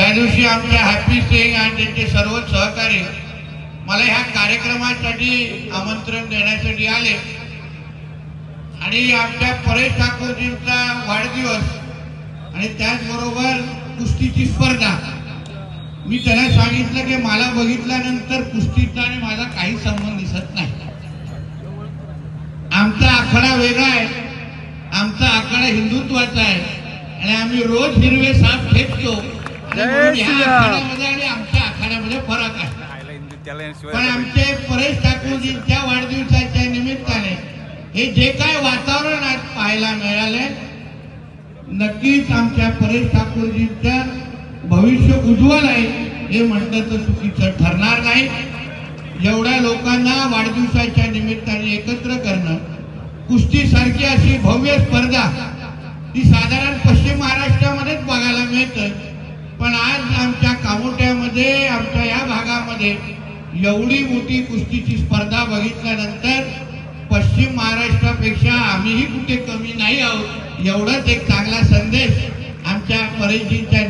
त्या दिवशी आमच्या हॅपी सिंग आणि त्यांचे सर्व सहकारी मला ह्या कार्यक्रमासाठी आमंत्रण देण्यासाठी आले आणि आमच्या परेश ठाकूरजींचा वाढदिवस आणि त्याचबरोबर कुस्तीची स्पर्धा. मी त्यांना सांगितलं की मला बघितल्यानंतर कुस्तीचा आणि माझा काही संबंध दिसत नाही. आमचा आखाडा वेगळा आहे, आमचा आखाडा हिंदुत्वाचा आहे आणि आम्ही रोज हिरवे साप फेकतो. आखाड्यामध्ये आणि आमच्या आखाड्यामध्ये फरक आहे. पण आमचे परेश ठाकूरजींच्या वाढदिवसाच्या निमित्ताने हे जे काय वातावरण आज पाहायला मिळाले, नक्कीच आमच्या परेश ठाकूरजींच्या भविष्य उज्ज्वल आहे हे म्हणणं तर चुकीचं ठरणार नाही. एवढ्या लोकांना वाढदिवसाच्या निमित्ताने एकत्र करणं, कुस्ती सारखी अशी भव्य स्पर्धा ती साधारण पश्चिम महाराष्ट्रामध्येच बघायला मिळतं. पण आज आमच्या कामोट्यामध्ये, आमच्या या भागामध्ये एवढी मोठी कुस्तीची स्पर्धा बघितल्यानंतर पश्चिम महाराष्ट्रापेक्षा आम्हीही कुठे कमी नाही आहोत एवढाच एक चांगला संदेश आमच्या परेशजींच्या